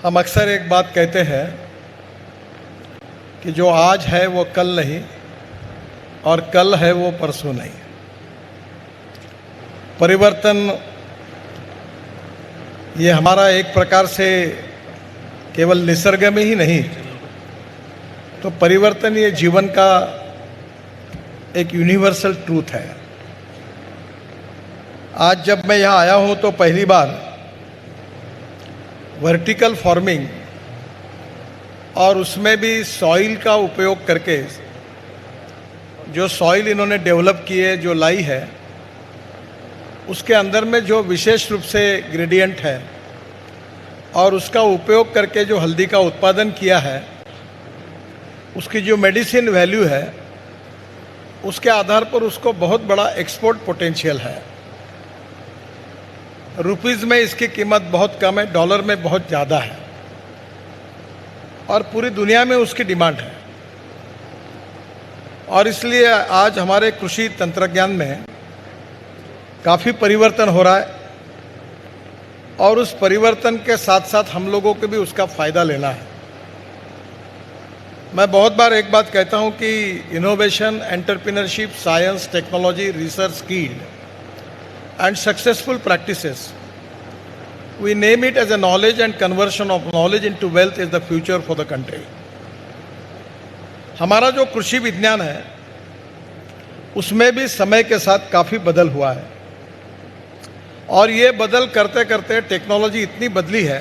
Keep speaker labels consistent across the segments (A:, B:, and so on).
A: हम अक्सर एक बात कहते हैं कि जो आज है वो कल नहीं और कल है वो परसों नहीं। परिवर्तन ये हमारा एक प्रकार से केवल निसर्ग में ही नहीं, तो परिवर्तन ये जीवन का एक यूनिवर्सल ट्रूथ है। आज जब मैं यहाँ आया हूँ तो पहली बार वर्टिकल फार्मिंग और उसमें भी सॉइल का उपयोग करके जो सॉइल इन्होंने डेवलप की है, जो लाई है, उसके अंदर में जो विशेष रूप से ग्रेडियंट है और उसका उपयोग करके जो हल्दी का उत्पादन किया है, उसकी जो मेडिसिन वैल्यू है, उसके आधार पर उसको बहुत बड़ा एक्सपोर्ट पोटेंशियल है। रुपीज़ में इसकी कीमत बहुत कम है, डॉलर में बहुत ज़्यादा है और पूरी दुनिया में उसकी डिमांड है। और इसलिए आज हमारे कृषि तंत्रज्ञान में काफ़ी परिवर्तन हो रहा है और उस परिवर्तन के साथ साथ हम लोगों को भी उसका फ़ायदा लेना है। मैं बहुत बार एक बात कहता हूं कि innovation, entrepreneurship, science, technology, research, skill and successful practices, we name it as a knowledge and conversion of knowledge into wealth is the future for the country. हमारा जो कृषि विज्ञान है उसमें भी समय के साथ काफ़ी बदल हुआ है और ये बदल करते करते टेक्नोलॉजी इतनी बदली है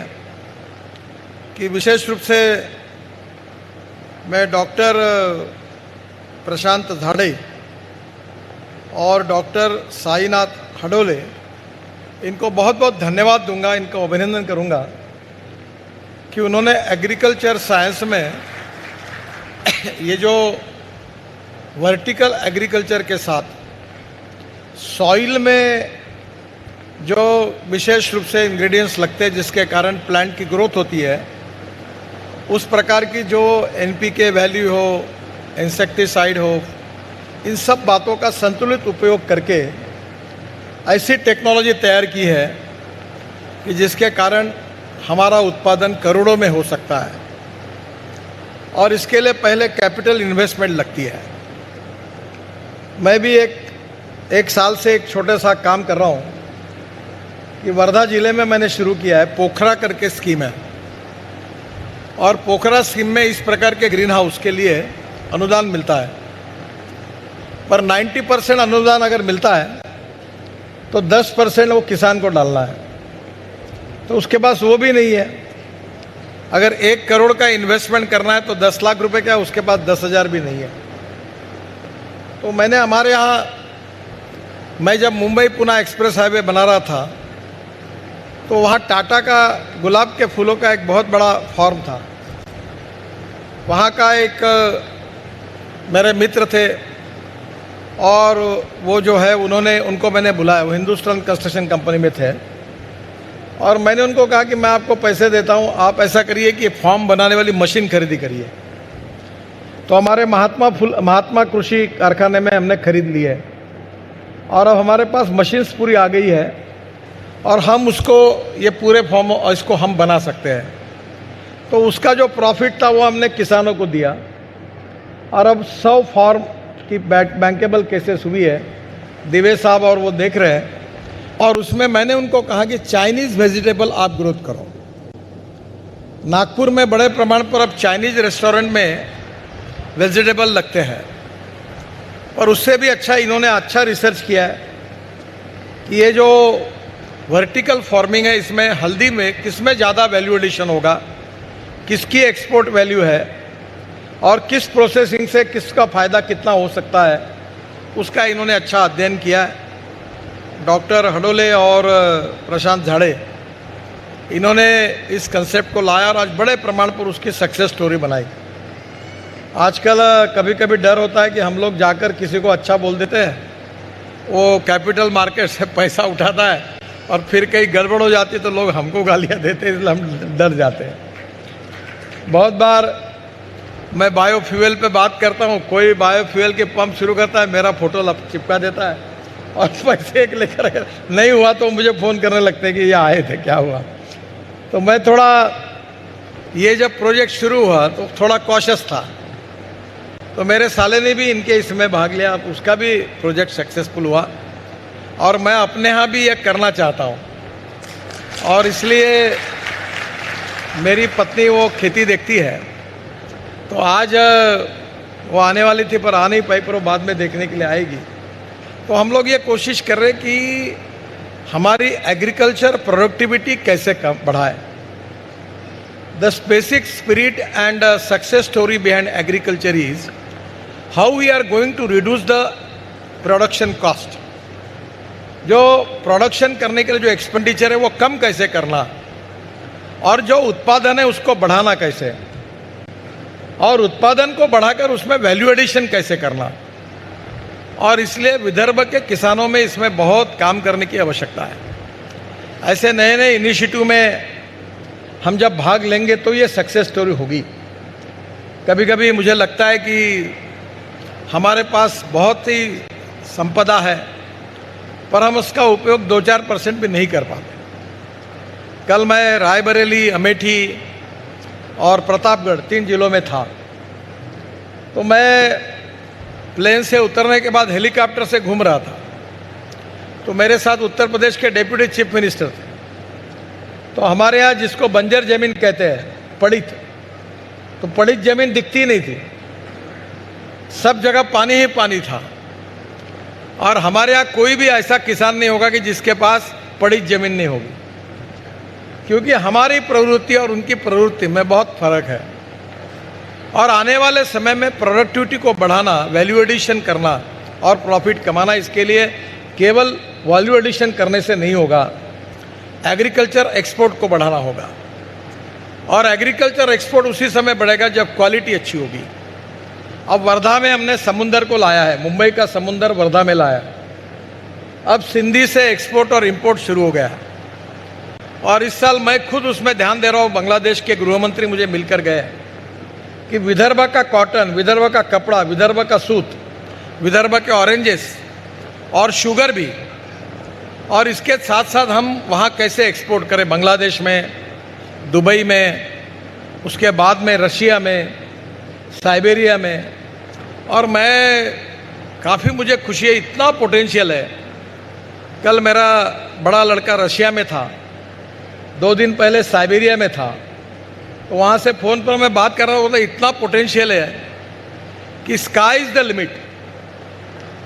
A: कि विशेष रूप से मैं डॉक्टर प्रशांत झाड़े और डॉक्टर साईनाथ हडोले, इनको बहुत बहुत धन्यवाद दूंगा, इनको अभिनंदन करूंगा कि उन्होंने एग्रीकल्चर साइंस में ये जो वर्टिकल एग्रीकल्चर के साथ सॉइल में जो विशेष रूप से इंग्रेडिएंट्स लगते हैं जिसके कारण प्लांट की ग्रोथ होती है, उस प्रकार की जो एनपीके वैल्यू हो, इंसेक्टिसाइड हो, इन सब बातों का संतुलित उपयोग करके ऐसी टेक्नोलॉजी तैयार की है कि जिसके कारण हमारा उत्पादन करोड़ों में हो सकता है और इसके लिए पहले कैपिटल इन्वेस्टमेंट लगती है। मैं भी एक साल से एक छोटे सा काम कर रहा हूँ कि वर्धा ज़िले में मैंने शुरू किया है, पोखरा करके स्कीम है और पोखरा स्कीम में इस प्रकार के ग्रीन हाउस के लिए अनुदान मिलता है, पर 90% अनुदान अगर मिलता है तो 10% वो किसान को डालना है, तो उसके पास वो भी नहीं है। अगर 1 करोड़ का इन्वेस्टमेंट करना है तो 10 लाख रुपए का, उसके पास 10,000 भी नहीं है। तो मैंने हमारे यहाँ, मैं जब मुंबई पुणे एक्सप्रेस हाईवे बना रहा था तो वहाँ टाटा का गुलाब के फूलों का एक बहुत बड़ा फार्म था। वहाँ का एक मेरे मित्र थे और वो जो है उनको मैंने बुलाया, वो हिंदुस्तान कंस्ट्रक्शन कंपनी में थे और मैंने उनको कहा कि मैं आपको पैसे देता हूँ, आप ऐसा करिए कि फार्म बनाने वाली मशीन खरीदी करिए। तो हमारे महात्मा कृषि कारखाने में हमने खरीद ली है और अब हमारे पास मशीन्स पूरी आ गई है और हम उसको ये पूरे फॉर्म इसको हम बना सकते हैं। तो उसका जो प्रॉफिट था वो हमने किसानों को दिया और अब 100 फार्म की बैंकेबल केसेस हुई है, दिवेश साहब और वो देख रहे हैं, और उसमें मैंने उनको कहा कि चाइनीज़ वेजिटेबल आप ग्रोथ करो। नागपुर में बड़े प्रमाण पर अब चाइनीज़ रेस्टोरेंट में वेजिटेबल लगते हैं और उससे भी अच्छा इन्होंने अच्छा रिसर्च किया है कि ये जो वर्टिकल फार्मिंग है इसमें हल्दी में किसमें ज़्यादा वैल्यू एडिशन होगा, किसकी एक्सपोर्ट वैल्यू है और किस प्रोसेसिंग से किसका फ़ायदा कितना हो सकता है, उसका इन्होंने अच्छा अध्ययन किया है। डॉक्टर हडोले और प्रशांत झाड़े, इन्होंने इस कंसेप्ट को लाया और आज बड़े प्रमाण पर उसकी सक्सेस स्टोरी बनाई। आजकल कभी कभी डर होता है कि हम लोग जाकर किसी को अच्छा बोल देते हैं, वो कैपिटल मार्केट से पैसा उठाता है और फिर कहीं गड़बड़ हो जाती है तो लोग हमको गालियाँ देते हैं, इसलिए हम डर जाते हैं। बहुत बार मैं बायोफ्यूल पे बात करता हूँ, कोई बायोफ्यूल के पंप शुरू करता है, मेरा फोटो चिपका देता है और पैसे एक लेकर अगर नहीं हुआ तो मुझे फ़ोन करने लगते हैं कि ये आए थे, क्या हुआ। तो मैं थोड़ा ये जब प्रोजेक्ट शुरू हुआ तो थोड़ा कॉशियस था, तो मेरे साले ने भी इनके इसमें भाग लिया, उसका भी प्रोजेक्ट सक्सेसफुल हुआ और मैं अपने यहाँ भी ये करना चाहता हूँ। और इसलिए मेरी पत्नी वो खेती देखती है, तो आज वो आने वाली थी पर आ नहीं पाई, पर वो बाद में देखने के लिए आएगी। तो हम लोग ये कोशिश कर रहे कि हमारी एग्रीकल्चर प्रोडक्टिविटी कैसे बढ़ाए। The basic spirit and success story behind agriculture is how we are going to reduce the production cost. जो प्रोडक्शन करने के लिए जो एक्सपेंडिचर है वो कम कैसे करना, और जो उत्पादन है उसको बढ़ाना कैसे, और उत्पादन को बढ़ाकर उसमें वैल्यू एडिशन कैसे करना। और इसलिए विदर्भ के किसानों में इसमें बहुत काम करने की आवश्यकता है। ऐसे नए नए इनिशिएटिव में हम जब भाग लेंगे तो ये सक्सेस स्टोरी होगी। कभी कभी मुझे लगता है कि हमारे पास बहुत ही संपदा है, पर हम उसका उपयोग 2-4% भी नहीं कर पाते। कल मैं रायबरेली, अमेठी और प्रतापगढ़ 3 जिलों में था, तो मैं प्लेन से उतरने के बाद हेलीकॉप्टर से घूम रहा था, तो मेरे साथ उत्तर प्रदेश के डेप्यूटी चीफ मिनिस्टर थे। तो हमारे यहाँ जिसको बंजर जमीन कहते हैं, पड़ित, तो पड़ित जमीन दिखती नहीं थी, सब जगह पानी ही पानी था। और हमारे यहाँ कोई भी ऐसा किसान नहीं होगा कि जिसके पास पड़ित जमीन नहीं होगी, क्योंकि हमारी प्रवृत्ति और उनकी प्रवृत्ति में बहुत फर्क है। और आने वाले समय में प्रोडक्टिविटी को बढ़ाना, वैल्यू एडिशन करना और प्रॉफिट कमाना, इसके लिए केवल वैल्यू एडिशन करने से नहीं होगा, एग्रीकल्चर एक्सपोर्ट को बढ़ाना होगा। और एग्रीकल्चर एक्सपोर्ट उसी समय बढ़ेगा जब क्वालिटी अच्छी होगी। अब वर्धा में हमने समुंदर को लाया है, मुंबई का समुंदर वर्धा में लाया। अब सिंधी से एक्सपोर्ट और इंपोर्ट शुरू हो गया। और इस साल मैं खुद उसमें ध्यान दे रहा हूँ। बांग्लादेश के गृह मंत्री मुझे मिलकर गए कि विदर्भ का कॉटन, विदर्भ का कपड़ा, विदर्भ का सूत, विदर्भ के ऑरेंजेस और शुगर भी, और इसके साथ साथ हम वहाँ कैसे एक्सपोर्ट करें, बांग्लादेश में, दुबई में, उसके बाद में रशिया में, साइबेरिया में। और मैं काफ़ी मुझे खुशी है, इतना पोटेंशियल है। कल मेरा बड़ा लड़का रशिया में था, 2 दिन पहले साइबेरिया में था, तो वहाँ से फ़ोन पर मैं बात कर रहा हूँ, इतना पोटेंशियल है कि स्काई इज़ द लिमिट।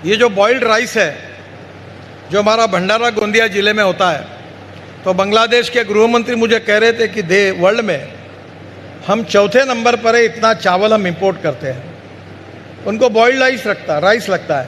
A: ये जो बॉइल्ड राइस है, जो हमारा भंडारा गोंदिया ज़िले में होता है, तो बांग्लादेश के गृह मंत्री मुझे कह रहे थे कि वर्ल्ड में हम 4थे नंबर पर है, इतना चावल हम इंपोर्ट करते हैं। उनको बॉइल्ड राइस लगता है।